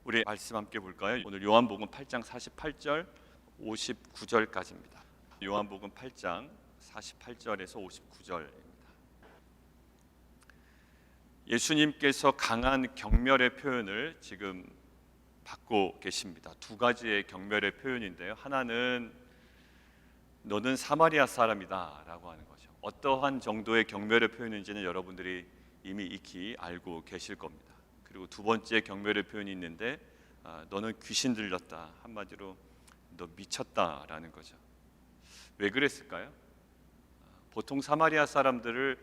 우리 말씀 함께 볼까요? 오늘 요한복음 8장 48절 59절까지입니다. 요한복음 8장 48절에서 59절입니다. 예수님께서 강한 경멸의 표현을 지금 받고 계십니다. 두 가지의 경멸의 표현인데요. 하나는 너는 사마리아 사람이다 라고 하는 거죠. 어떠한 정도의 경멸의 표현인지는 여러분들이 이미 익히 알고 계실 겁니다. 그리고 두 번째 경멸의 표현이 있는데 너는 귀신 들렸다, 한마디로 너 미쳤다라는 거죠. 왜 그랬을까요? 보통 사마리아 사람들을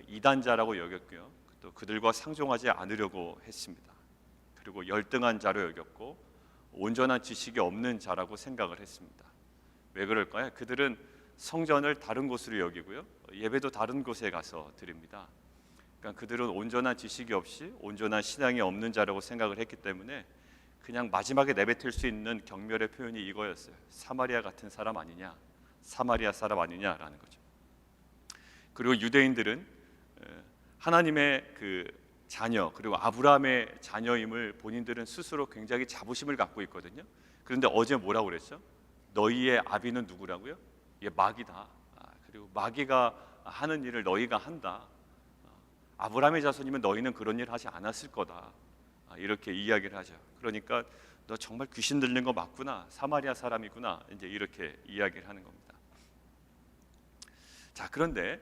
이단자라고 여겼고요, 또 그들과 상종하지 않으려고 했습니다. 그리고 열등한 자로 여겼고 온전한 지식이 없는 자라고 생각을 했습니다. 왜 그럴까요? 그들은 성전을 다른 곳으로 여기고요, 예배도 다른 곳에 가서 드립니다. 그러니까 그들은 온전한 지식이 없이 온전한 신앙이 없는 자라고 생각을 했기 때문에 그냥 마지막에 내뱉을 수 있는 경멸의 표현이 이거였어요. 사마리아 같은 사람 아니냐, 사마리아 사람 아니냐라는 거죠. 그리고 유대인들은 하나님의 그 자녀, 그리고 아브라함의 자녀임을 본인들은 스스로 굉장히 자부심을 갖고 있거든요. 그런데 어제 뭐라고 그랬죠? 너희의 아비는 누구라고요? 얘 마귀다. 그리고 마귀가 하는 일을 너희가 한다. 아브라함의 자손이면 너희는 그런 일 하지 않았을 거다. 이렇게 이야기를 하죠. 그러니까 너 정말 귀신 들린 거 맞구나, 사마리아 사람이구나, 이제 이렇게 이야기를 하는 겁니다. 자, 그런데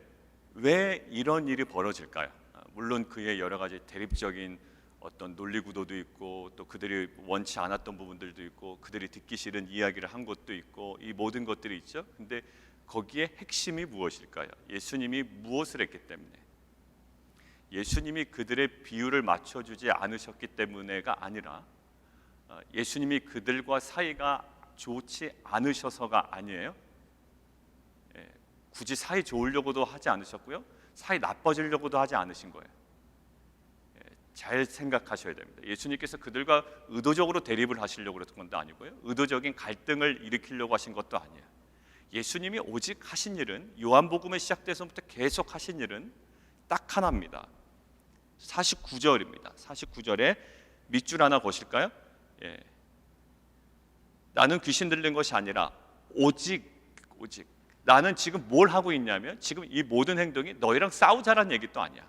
왜 이런 일이 벌어질까요? 물론 그의 여러 가지 대립적인 어떤 논리 구도도 있고, 또 그들이 원치 않았던 부분들도 있고, 그들이 듣기 싫은 이야기를 한 것도 있고, 이 모든 것들이 있죠. 근데 거기에 핵심이 무엇일까요? 예수님이 무엇을 했기 때문에, 예수님이 그들의 비율을 맞춰주지 않으셨기 때문에가 아니라 예수님이 그들과 사이가 좋지 않으셔서가 아니에요. 굳이 사이 좋으려고도 하지 않으셨고요, 사이 나빠지려고도 하지 않으신 거예요. 잘 생각하셔야 됩니다. 예수님께서 그들과 의도적으로 대립을 하시려고 그랬던 것도 아니고요, 의도적인 갈등을 일으키려고 하신 것도 아니에요. 예수님이 오직 하신 일은, 요한복음에 시작돼서부터 계속 하신 일은 딱 하나입니다. 49절입니다. 49절에 밑줄 하나 거실까요? 나는 귀신 들린 것이 아니라 오직 나는 지금 뭘 하고 있냐면, 지금 이 모든 행동이 너희랑 싸우자라는 얘기도 아니야,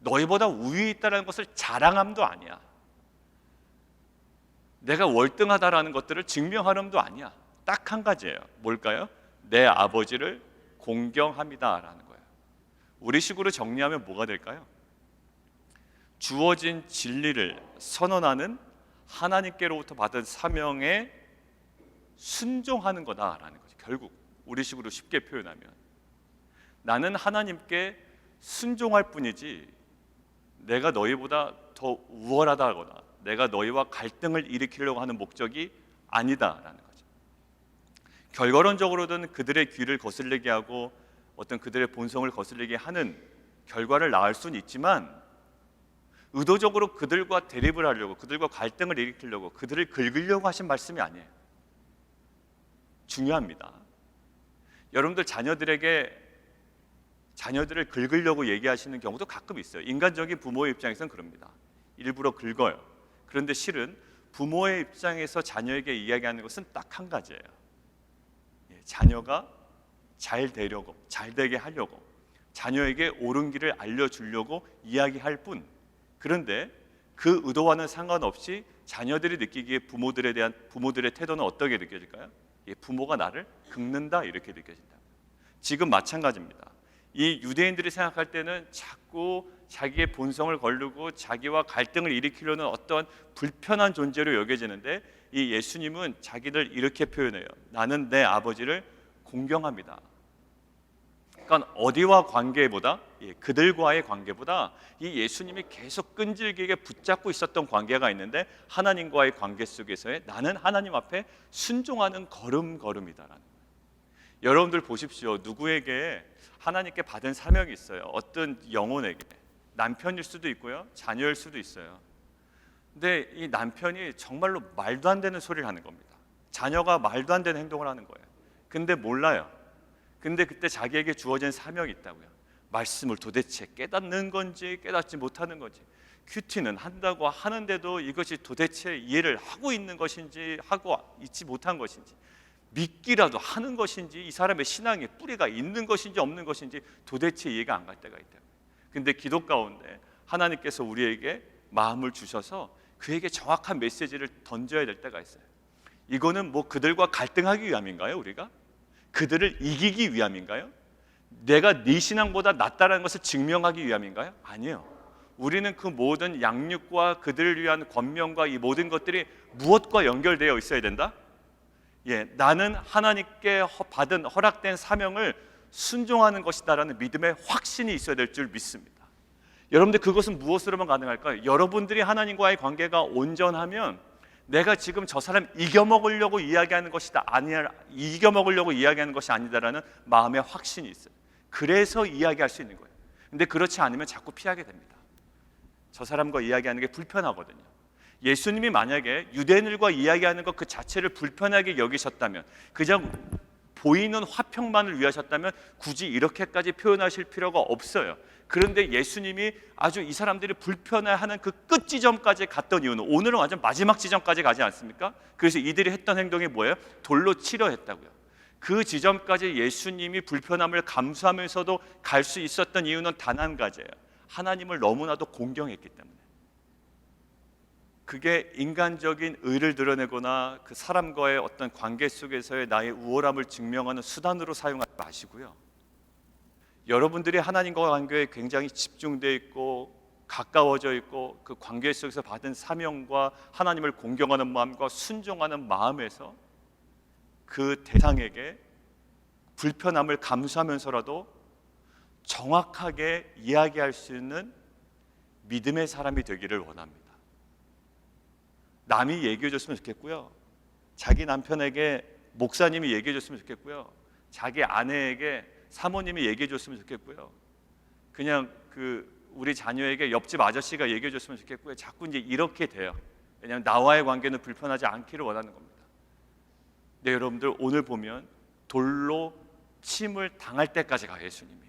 너희보다 우위에 있다는 것을 자랑함도 아니야, 내가 월등하다라는 것들을 증명하려도 아니야. 딱 한 가지예요. 뭘까요? 내 아버지를 공경합니다라는 거예요. 우리식으로 정리하면 뭐가 될까요? 주어진 진리를 선언하는 하나님께로부터 받은 사명에 순종하는 거다라는 거죠. 결국 우리식으로 쉽게 표현하면 나는 하나님께 순종할 뿐이지 내가 너희보다 더 우월하다거나 내가 너희와 갈등을 일으키려고 하는 목적이 아니다라는 거죠. 결과론적으로는 그들의 귀를 거슬리게 하고 어떤 그들의 본성을 거슬리게 하는 결과를 낳을 수는 있지만, 의도적으로 그들과 대립을 하려고, 그들과 갈등을 일으키려고, 그들을 긁으려고 하신 말씀이 아니에요. 중요합니다. 여러분들 자녀들을 긁으려고 얘기하시는 경우도 가끔 있어요. 인간적인 부모의 입장에서는 그럽니다. 일부러 긁어요. 그런데 실은 부모의 입장에서 자녀에게 이야기하는 것은 딱 한 가지예요. 자녀가 잘 되려고, 잘 되게 하려고, 자녀에게 옳은 길을 알려주려고 이야기할 뿐, 그런데 그 의도와는 상관없이 자녀들이 느끼기에 부모들의 태도는 어떻게 느껴질까요? 부모가 나를 긁는다, 이렇게 느껴진다. 지금 마찬가지입니다. 이 유대인들이 생각할 때는 자꾸 자기의 본성을 거르고 자기와 갈등을 일으키려는 어떤 불편한 존재로 여겨지는데, 이 예수님은 자기를 이렇게 표현해요. 나는 내 아버지를 공경합니다. 그러니까 어디와 관계보다, 그들과의 관계보다 이 예수님이 계속 끈질기게 붙잡고 있었던 관계가 있는데, 하나님과의 관계 속에서의 나는 하나님 앞에 순종하는 걸음걸음이다라는 거예요. 여러분들 보십시오. 누구에게 하나님께 받은 사명이 있어요. 어떤 영혼에게, 남편일 수도 있고요, 자녀일 수도 있어요. 근데 이 남편이 정말로 말도 안 되는 소리를 하는 겁니다. 자녀가 말도 안 되는 행동을 하는 거예요. 근데 몰라요. 근데 그때 자기에게 주어진 사명이 있다고요. 말씀을 도대체 깨닫는 건지 깨닫지 못하는 건지, 큐티는 한다고 하는데도 이것이 도대체 이해를 하고 있는 것인지 하고 있지 못한 것인지, 믿기라도 하는 것인지, 이 사람의 신앙에 뿌리가 있는 것인지 없는 것인지 도대체 이해가 안 갈 때가 있다. 근데 기도 가운데 하나님께서 우리에게 마음을 주셔서 그에게 정확한 메시지를 던져야 될 때가 있어요. 이거는 뭐 그들과 갈등하기 위함인가요? 우리가? 그들을 이기기 위함인가요? 내가 네 신앙보다 낫다라는 것을 증명하기 위함인가요? 아니에요. 우리는 그 모든 양육과 그들을 위한 권면과 이 모든 것들이 무엇과 연결되어 있어야 된다? 나는 하나님께 받은 허락된 사명을 순종하는 것이다라는 믿음의 확신이 있어야 될 줄 믿습니다. 여러분들, 그것은 무엇으로만 가능할까요? 여러분들이 하나님과의 관계가 온전하면 내가 지금 저 사람 이겨먹으려고 이야기하는 것이다, 아니야, 이겨먹으려고 이야기하는 것이 아니다라는 마음의 확신이 있어요. 그래서 이야기할 수 있는 거예요. 근데 그렇지 않으면 자꾸 피하게 됩니다. 저 사람과 이야기하는 게 불편하거든요. 예수님이 만약에 유대인들과 이야기하는 것 그 자체를 불편하게 여기셨다면, 그냥 보이는 화평만을 위하셨다면 굳이 이렇게까지 표현하실 필요가 없어요. 그런데 예수님이 아주 이 사람들이 불편해하는 그 끝 지점까지 갔던 이유는, 오늘은 완전 마지막 지점까지 가지 않습니까? 그래서 이들이 했던 행동이 뭐예요? 돌로 치려 했다고요. 그 지점까지 예수님이 불편함을 감수하면서도 갈 수 있었던 이유는 단 한 가지예요. 하나님을 너무나도 공경했기 때문에. 그게 인간적인 의를 드러내거나 그 사람과의 어떤 관계 속에서의 나의 우월함을 증명하는 수단으로 사용하지 마시고요. 여러분들이 하나님과 관계에 굉장히 집중되어 있고 가까워져 있고 그 관계 속에서 받은 사명과 하나님을 공경하는 마음과 순종하는 마음에서 그 대상에게 불편함을 감수하면서라도 정확하게 이야기할 수 있는 믿음의 사람이 되기를 원합니다. 남이 얘기해 줬으면 좋겠고요. 자기 남편에게 목사님이 얘기해 줬으면 좋겠고요. 자기 아내에게 사모님이 얘기해 줬으면 좋겠고요. 그냥 우리 자녀에게 옆집 아저씨가 얘기해 줬으면 좋겠고요. 자꾸 이제 이렇게 돼요. 왜냐하면 나와의 관계는 불편하지 않기를 원하는 겁니다. 근데 여러분들, 오늘 보면 돌로 침을 당할 때까지 가요, 예수님이.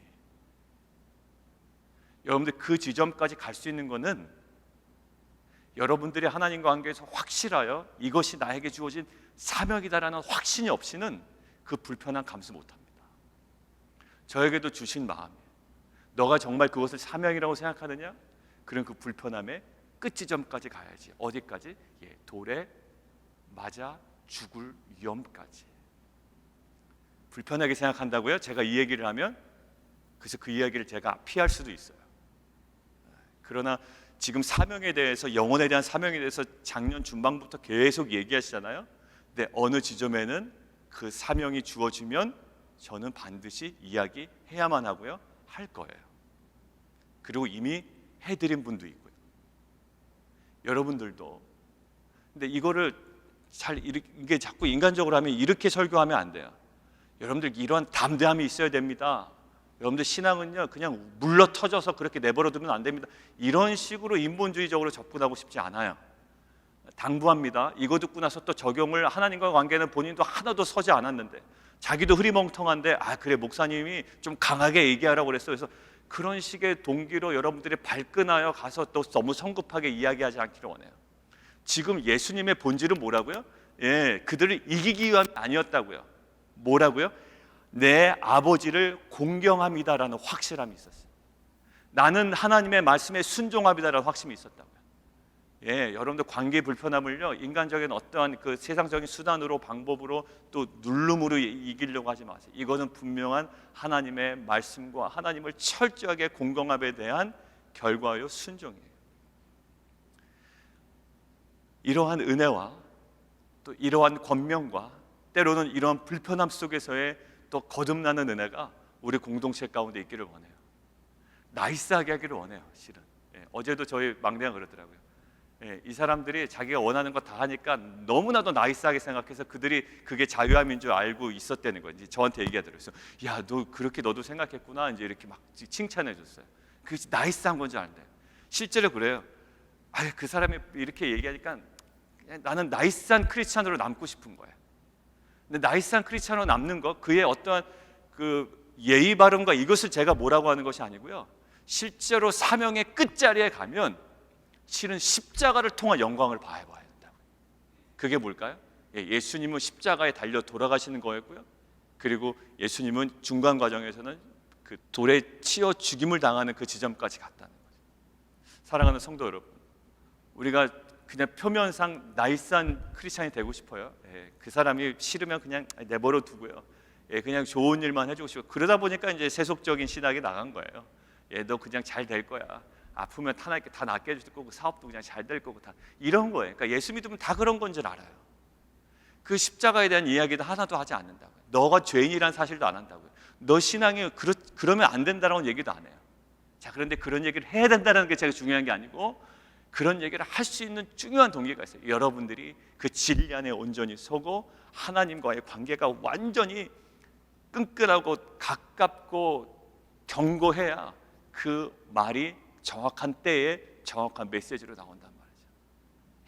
여러분들, 그 지점까지 갈 수 있는 것은 여러분들이 하나님과 관계에서 확실하여 이것이 나에게 주어진 사명이다라는 확신이 없이는 그 불편함 감수 못합니다. 저에게도 주신 마음이에요. 너가 정말 그것을 사명이라고 생각하느냐? 그럼 그 불편함의 끝지점까지 가야지. 어디까지? 돌에 맞아 죽을 위험까지. 불편하게 생각한다고요? 제가 이 얘기를 하면 그래서 그 이야기를 제가 피할 수도 있어요. 그러나 지금 사명에 대해서, 영혼에 대한 사명에 대해서 작년 중반부터 계속 얘기하시잖아요. 근데 어느 지점에는 그 사명이 주어지면 저는 반드시 이야기해야만 하고요, 할 거예요. 그리고 이미 해드린 분도 있고요. 여러분들도. 근데 이거를 이게 자꾸 인간적으로 하면 이렇게 설교하면 안 돼요. 여러분들 이런 담대함이 있어야 됩니다. 여러분들 신앙은요, 그냥 물러 터져서 그렇게 내버려 두면 안 됩니다. 이런 식으로 인본주의적으로 접근하고 싶지 않아요. 당부합니다. 이거 듣고 나서 또 적용을, 하나님과 관계는 본인도 하나도 서지 않았는데, 자기도 흐리멍텅한데, 그래 목사님이 좀 강하게 얘기하라고 그랬어. 그래서 그런 식의 동기로 여러분들이 발끈하여 가서 또 너무 성급하게 이야기하지 않기를 원해요. 지금 예수님의 본질은 뭐라고요? 그들을 이기기 위함이 아니었다고요. 뭐라고요? 내 아버지를 공경합니다라는 확실함이 있었어요. 나는 하나님의 말씀에 순종합니다라는 확신이 있었다고요. 여러분들 관계 불편함을요, 인간적인 어떠한 그 세상적인 수단으로, 방법으로, 또 누름으로 이기려고 하지 마세요. 이거는 분명한 하나님의 말씀과 하나님을 철저하게 공경함에 대한 결과요, 순종이에요. 이러한 은혜와 또 이러한 권면과 때로는 이러한 불편함 속에서의 또 거듭나는 은혜가 우리 공동체 가운데 있기를 원해요. 나이스하게 하기를 원해요. 실은 어제도 저희 막내가 그러더라고요. 이 사람들이 자기가 원하는 거 다 하니까 너무나도 나이스하게 생각해서 그들이 그게 자유함인 줄 알고 있었다는 거예요. 이제 저한테 얘기하더라고요. 야, 너 그렇게 너도 생각했구나. 이제 이렇게 막 칭찬해 줬어요. 그게 나이스한 건지 아는데 실제로 그래요. 그 사람이 이렇게 얘기하니까 나는 나이스한 크리스찬으로 남고 싶은 거예요. 근데 나이스한 크리스찬으로 남는 것, 그의 어떠한 그 예의 바름과 이것을 제가 뭐라고 하는 것이 아니고요, 실제로 사명의 끝자리에 가면 실은 십자가를 통한 영광을 봐야 된다고. 그게 뭘까요? 예수님은 십자가에 달려 돌아가시는 거였고요. 그리고 예수님은 중간 과정에서는 그 돌에 치여 죽임을 당하는 그 지점까지 갔다는 거죠. 사랑하는 성도 여러분, 우리가 그냥 표면상 나이스한 크리스찬이 되고 싶어요. 그 사람이 싫으면 그냥 내버려 두고요. 그냥 좋은 일만 해주고 싶고, 그러다 보니까 이제 세속적인 신학이 나간 거예요. 너 그냥 잘 될 거야. 아프면 다 낫게 해줄 거고, 사업도 그냥 잘 될 거고, 다 이런 거예요. 그러니까 예수 믿으면 다 그런 건 줄 알아요. 그 십자가에 대한 이야기도 하나도 하지 않는다고요. 너가 죄인이란 사실도 안 한다고요. 너 신앙이 그러면 안 된다라는 얘기도 안 해요. 자, 그런데 그런 얘기를 해야 된다는 게 제가 중요한 게 아니고, 그런 얘기를 할 수 있는 중요한 동기가 있어요. 여러분들이 그 진리 안에 온전히 서고 하나님과의 관계가 완전히 끈끈하고 가깝고 견고해야 그 말이 정확한 때에 정확한 메시지로 나온단 말이죠.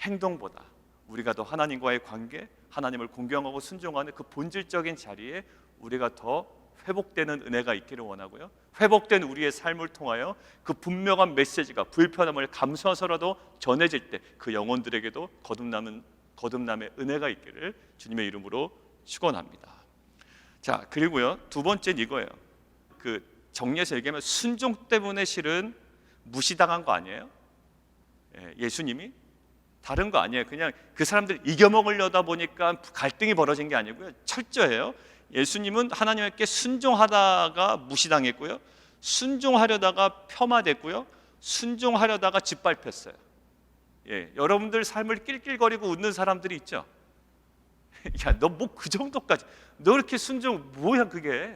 행동보다 우리가 더 하나님과의 관계, 하나님을 공경하고 순종하는 그 본질적인 자리에 우리가 더 회복되는 은혜가 있기를 원하고요. 회복된 우리의 삶을 통하여 그 분명한 메시지가 불편함을 감수하서라도 전해질 때 그 영혼들에게도 거듭남의 은혜가 있기를 주님의 이름으로 축원합니다. 자, 그리고요, 두 번째는 이거예요. 그 정리해서 얘기하면 순종 때문에 실은 무시당한 거 아니에요? 예수님이 다른 거 아니에요. 그냥 그 사람들 이겨먹으려다 보니까 갈등이 벌어진 게 아니고요, 철저해요. 예수님은 하나님께 순종하다가 무시당했고요, 순종하려다가 폄하됐고요, 순종하려다가 짓밟혔어요. 여러분들 삶을 낄낄거리고 웃는 사람들이 있죠. 야, 너 뭐 그 정도까지, 너 이렇게 순종 뭐야 그게?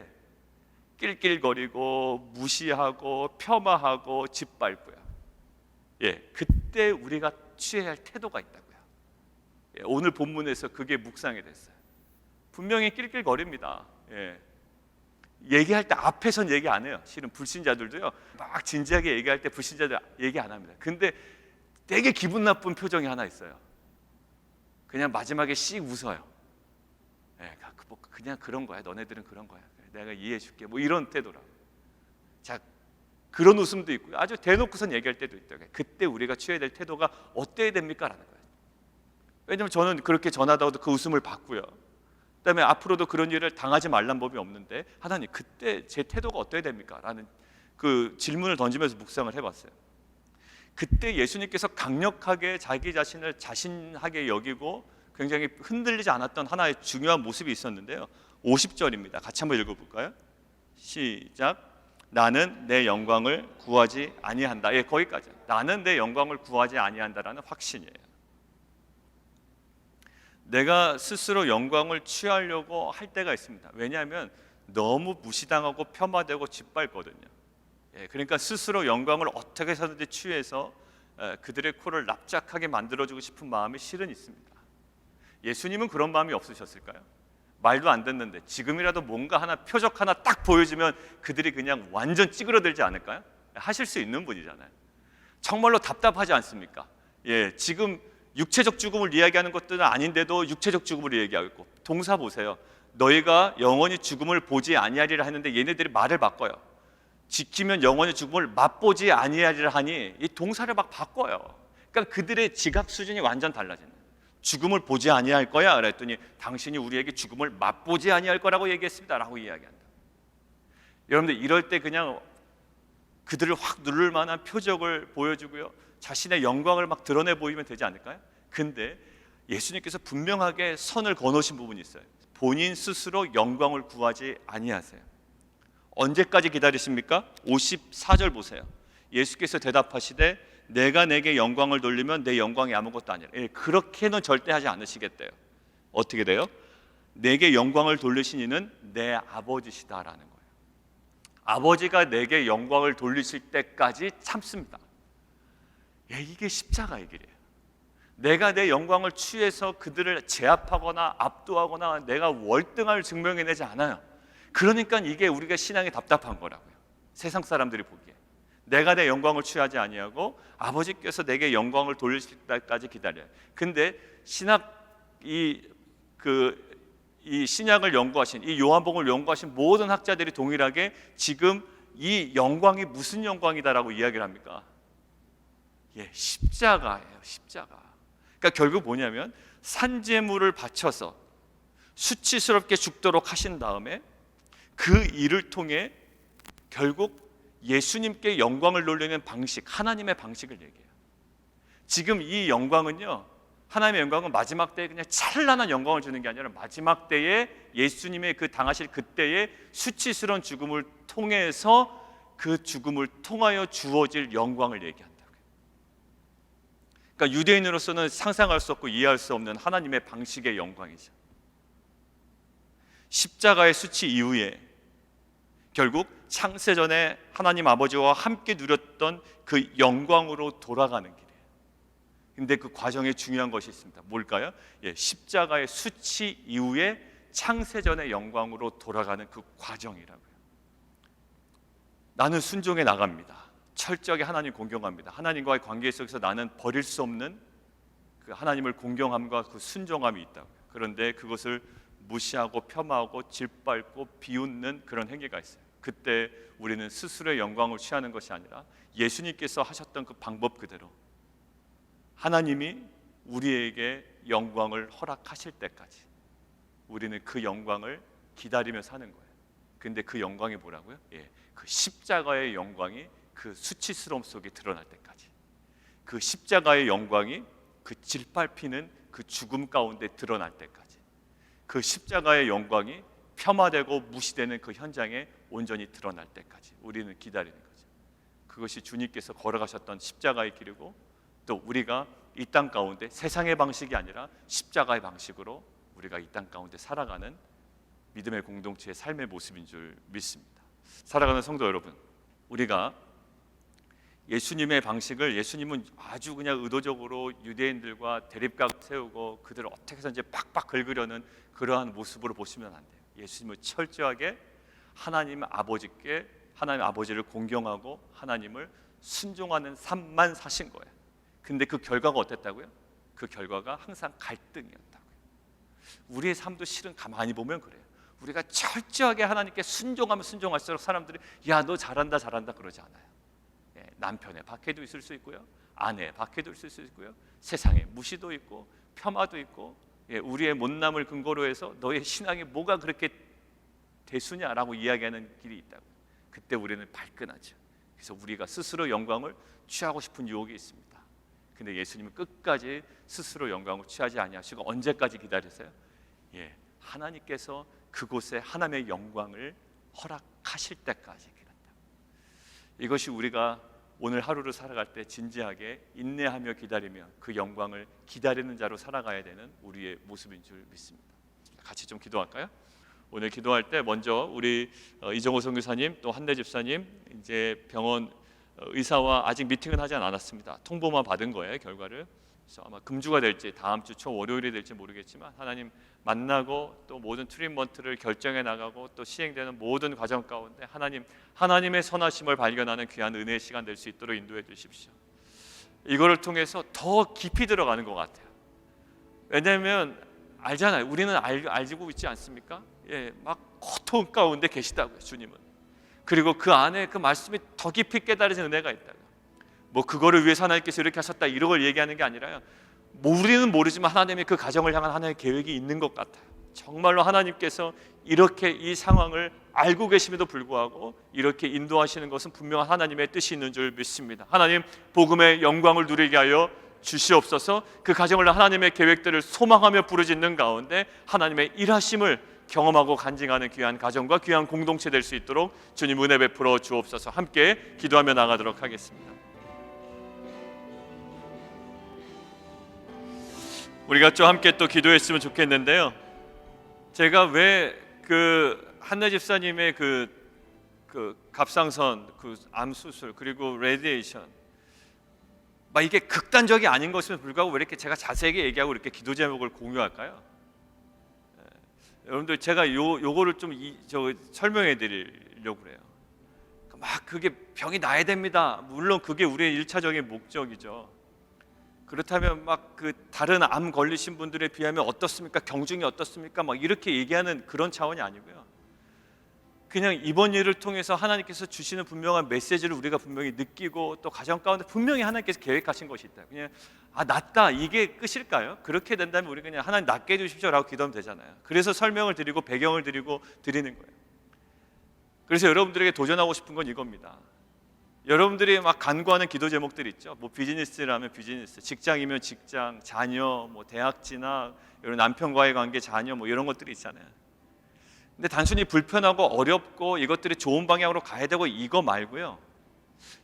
낄낄거리고 무시하고 폄하하고 짓밟고요. 그때 우리가 취해야 할 태도가 있다고요. 오늘 본문에서 그게 묵상이 됐어요. 분명히 낄낄거립니다. 얘기할 때 앞에선 얘기 안 해요. 실은 불신자들도요, 막 진지하게 얘기할 때 불신자들 얘기 안 합니다. 근데 되게 기분 나쁜 표정이 하나 있어요. 그냥 마지막에 씩 웃어요. 그냥 그런 거야. 너네들은 그런 거야. 내가 이해해 줄게. 뭐 이런 태도라고. 자, 그런 웃음도 있고요, 아주 대놓고선 얘기할 때도 있다. 그때 우리가 취해야 될 태도가 어때야 됩니까? 라는 거예요. 왜냐면 저는 그렇게 전하다가도 그 웃음을 받고요, 그다음에 앞으로도 그런 일을 당하지 말란 법이 없는데, 하나님 그때 제 태도가 어때야 됩니까? 라는 그 질문을 던지면서 묵상을 해봤어요. 그때 예수님께서 강력하게 자기 자신을 자신하게 여기고 굉장히 흔들리지 않았던 하나의 중요한 모습이 있었는데요, 50절입니다. 같이 한번 읽어볼까요? 시작. 나는 내 영광을 구하지 아니한다. 거기까지. 나는 내 영광을 구하지 아니한다라는 확신이에요. 내가 스스로 영광을 취하려고 할 때가 있습니다. 왜냐하면 너무 무시당하고 폄하되고 짓밟거든요. 그러니까 스스로 영광을 어떻게 해서든지 취해서 그들의 코를 납작하게 만들어주고 싶은 마음이 실은 있습니다. 예수님은 그런 마음이 없으셨을까요? 말도 안 듣는데 지금이라도 뭔가 하나, 표적 하나 딱 보여주면 그들이 그냥 완전 찌그러들지 않을까요? 하실 수 있는 분이잖아요. 정말로 답답하지 않습니까? 지금 육체적 죽음을 이야기하는 것들은 아닌데도 육체적 죽음을 이야기하고 있고, 동사 보세요. 너희가 영원히 죽음을 보지 아니하리라 하는데 얘네들이 말을 바꿔요. 지키면 영원히 죽음을 맛보지 아니하리라 하니 이 동사를 막 바꿔요. 그러니까 그들의 지각 수준이 완전 달라지는 거예요. 죽음을 보지 아니할 거야 그랬더니 당신이 우리에게 죽음을 맛보지 아니할 거라고 얘기했습니다 라고 이야기한다. 여러분들 이럴 때 그냥 그들을 확 누를 만한 표적을 보여주고요, 자신의 영광을 막 드러내 보이면 되지 않을까요? 근데 예수님께서 분명하게 선을 거놓으신 부분이 있어요. 본인 스스로 영광을 구하지 아니하세요. 언제까지 기다리십니까? 54절 보세요. 예수께서 대답하시되 내가 내게 영광을 돌리면 내 영광이 아무것도 아니라. 그렇게는 절대 하지 않으시겠대요. 어떻게 돼요? 내게 영광을 돌리신 이는 내 아버지시다라는 거예요. 아버지가 내게 영광을 돌리실 때까지 참습니다. 이게 십자가의 길이에요. 내가 내 영광을 취해서 그들을 제압하거나 압도하거나 내가 월등함을 증명해내지 않아요. 그러니까 이게 우리가 신앙이 답답한 거라고요. 세상 사람들이 보기에 내가 내 영광을 취하지 아니하고 아버지께서 내게 영광을 돌리실 때까지 기다려요. 근데 이 신약을 연구하신, 이 요한복음을 연구하신 모든 학자들이 동일하게 지금 이 영광이 무슨 영광이다라고 이야기를 합니까? 십자가예요. 십자가. 그러니까 결국 뭐냐면 산제물을 바쳐서 수치스럽게 죽도록 하신 다음에 그 일을 통해 결국 예수님께 영광을 돌리는 방식, 하나님의 방식을 얘기해요. 지금 이 영광은요, 하나님의 영광은 마지막 때에 그냥 찬란한 영광을 주는 게 아니라 마지막 때에 예수님의 그 당하실 그때의 수치스러운 죽음을 통해서 그 죽음을 통하여 주어질 영광을 얘기한다고요. 그러니까 유대인으로서는 상상할 수 없고 이해할 수 없는 하나님의 방식의 영광이죠. 십자가의 수치 이후에 결국 창세전에 하나님 아버지와 함께 누렸던 그 영광으로 돌아가는 길이에요. 근데 그 과정에 중요한 것이 있습니다. 뭘까요? 십자가의 수치 이후에 창세전의 영광으로 돌아가는 그 과정이라고요. 나는 순종해 나갑니다. 철저하게 하나님 공경합니다. 하나님과의 관계 속에서 나는 버릴 수 없는 그 하나님을 공경함과 그 순종함이 있다고요. 그런데 그것을 무시하고 폄하하고 짓밟고 비웃는 그런 행위가 있어요. 그때 우리는 스스로의 영광을 취하는 것이 아니라 예수님께서 하셨던 그 방법 그대로 하나님이 우리에게 영광을 허락하실 때까지 우리는 그 영광을 기다리며 사는 거예요. 근데 그 영광이 뭐라고요? 그 십자가의 영광이 그 수치스러움 속에 드러날 때까지, 그 십자가의 영광이 그 짓밟히는 그 죽음 가운데 드러날 때까지, 그 십자가의 영광이 폄하되고 무시되는 그 현장에 온전히 드러날 때까지 우리는 기다리는 거죠. 그것이 주님께서 걸어가셨던 십자가의 길이고, 또 우리가 이 땅 가운데 세상의 방식이 아니라 십자가의 방식으로 우리가 이 땅 가운데 살아가는 믿음의 공동체의 삶의 모습인 줄 믿습니다. 살아가는 성도 여러분, 우리가 예수님의 방식을, 예수님은 아주 그냥 의도적으로 유대인들과 대립각 세우고 그들을 어떻게 해서든지 팍팍 긁으려는 그러한 모습으로 보시면 안 돼요. 예수님은 철저하게 하나님 아버지께, 하나님 아버지를 공경하고 하나님을 순종하는 삶만 사신 거예요. 근데 그 결과가 어땠다고요? 그 결과가 항상 갈등이었다고요. 우리의 삶도 실은 가만히 보면 그래요. 우리가 철저하게 하나님께 순종하면 순종할수록 사람들이 야, 너 잘한다 잘한다 그러지 않아요. 남편의 박해도 있을 수 있고요, 아내의 박해도 있을 수 있고요, 세상의 무시도 있고 폄하도 있고, 우리의 못남을 근거로 해서 너의 신앙이 뭐가 그렇게 대수냐라고 이야기하는 길이 있다고. 그때 우리는 발끈하죠. 그래서 우리가 스스로 영광을 취하고 싶은 유혹이 있습니다. 근데 예수님은 끝까지 스스로 영광을 취하지 아니하시고 언제까지 기다리세요? 하나님께서 그곳에 하나님의 영광을 허락하실 때까지 기다린다. 이것이 우리가 오늘 하루를 살아갈 때 진지하게 인내하며 기다리며 그 영광을 기다리는 자로 살아가야 되는 우리의 모습인 줄 믿습니다. 같이 좀 기도할까요? 오늘 기도할 때 먼저 우리 이정호 선교사님, 또 한대 집사님, 이제 병원 의사와 아직 미팅은 하지 않았습니다. 통보만 받은 거예요, 결과를. 그래서 아마 금주가 될지 다음 주 초 월요일이 될지 모르겠지만 하나님 만나고 또 모든 트리트먼트를 결정해 나가고 또 시행되는 모든 과정 가운데 하나님의 선하심을 발견하는 귀한 은혜의 시간 될 수 있도록 인도해 주십시오. 이거를 통해서 더 깊이 들어가는 것 같아요. 왜냐하면 알잖아요. 우리는 알고 있지 않습니까? 막 고통 가운데 계시다고요, 주님은. 그리고 그 안에 그 말씀이 더 깊이 깨달아진 은혜가 있다고. 뭐 그거를 위해서 하나님께서 이렇게 하셨다 이런 걸 얘기하는 게 아니라요, 우리는 모르지만 하나님의 그 가정을 향한 하나님의 계획이 있는 것 같아요. 정말로 하나님께서 이렇게 이 상황을 알고 계심에도 불구하고 이렇게 인도하시는 것은 분명한 하나님의 뜻이 있는 줄 믿습니다. 하나님, 복음의 영광을 누리게 하여 주시옵소서. 그 가정을 하나님의 계획들을 소망하며 부르짖는 가운데 하나님의 일하심을 경험하고 간증하는 귀한 가정과 귀한 공동체 될 수 있도록 주님 은혜 베풀어 주옵소서. 함께 기도하며 나가도록 하겠습니다. 우리가 좀 함께 또 기도했으면 좋겠는데요, 제가 왜 그 한나 집사님의 그 갑상선, 그 암 수술, 그리고 레디에이션, 막 이게 극단적이 아닌 것임에도 불구하고 왜 이렇게 제가 자세하게 얘기하고 이렇게 기도 제목을 공유할까요? 여러분들, 제가 요거를 좀 설명해 드리려고 그래요. 막 그게 병이 나야 됩니다. 물론 그게 우리의 1차적인 목적이죠. 그렇다면 막 그 다른 암 걸리신 분들에 비하면 어떻습니까? 경중이 어떻습니까? 막 이렇게 얘기하는 그런 차원이 아니고요. 그냥 이번 일을 통해서 하나님께서 주시는 분명한 메시지를 우리가 분명히 느끼고 또 가정 가운데 분명히 하나님께서 계획하신 것이 있다. 그냥 낫다 이게 끝일까요? 그렇게 된다면 우리 그냥 하나님 낫게 해주십시오라고 기도하면 되잖아요. 그래서 설명을 드리고 배경을 드리고 드리는 거예요. 그래서 여러분들에게 도전하고 싶은 건 이겁니다. 여러분들이 막 간구하는 기도 제목들이 있죠. 뭐 비즈니스라면 비즈니스, 직장이면 직장, 자녀, 뭐 대학 진학, 이런 남편과의 관계, 자녀 뭐 이런 것들이 있잖아요. 근데 단순히 불편하고 어렵고 이것들이 좋은 방향으로 가야 되고 이거 말고요,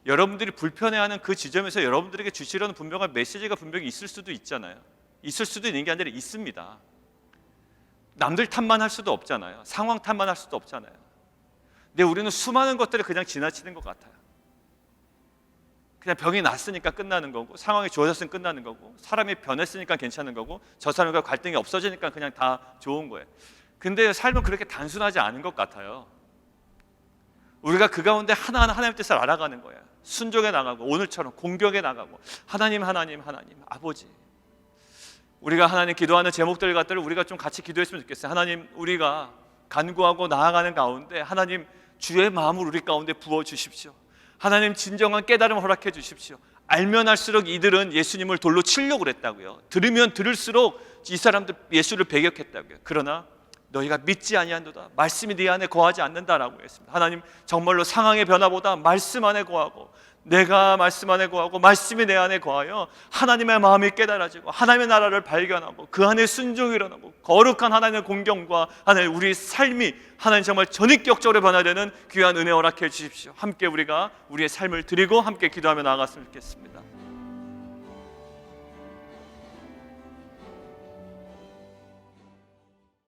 여러분들이 불편해하는 그 지점에서 여러분들에게 주시려는 분명한 메시지가 분명히 있을 수도 있잖아요. 있을 수도 있는 게 아니라 있습니다. 남들 탓만 할 수도 없잖아요. 상황 탓만 할 수도 없잖아요. 근데 우리는 수많은 것들을 그냥 지나치는 것 같아요. 그냥 병이 났으니까 끝나는 거고, 상황이 좋아졌으니까 끝나는 거고, 사람이 변했으니까 괜찮은 거고, 저 사람과 갈등이 없어지니까 그냥 다 좋은 거예요. 근데 삶은 그렇게 단순하지 않은 것 같아요. 우리가 그 가운데 하나하나 하나님의 뜻을 알아가는 거예요. 순종해 나가고, 오늘처럼 공격해 나가고, 하나님 아버지, 우리가 하나님 기도하는 제목들 같들을 우리가 좀 같이 기도했으면 좋겠어요. 하나님, 우리가 간구하고 나아가는 가운데 하나님 주의 마음을 우리 가운데 부어주십시오. 하나님 진정한 깨달음을 허락해 주십시오. 알면 할수록 이들은 예수님을 돌로 치려고 그랬다고요. 들으면 들을수록 이 사람들 예수를 배격했다고요. 그러나 너희가 믿지 아니한도다, 말씀이 네 안에 거하지 않는다라고 했습니다. 하나님, 정말로 상황의 변화보다 말씀 안에 거하고, 내가 말씀 안에 거하고 말씀이 내 안에 거하여 하나님의 마음이 깨달아지고 하나님의 나라를 발견하고 그 안에 순종이 일어나고 거룩한 하나님의 공경과 하나님 우리 삶이 하나님 정말 전인격적으로 변화되는 귀한 은혜 허락해 주십시오. 함께 우리가 우리의 삶을 드리고 함께 기도하며 나아갔으면 좋겠습니다.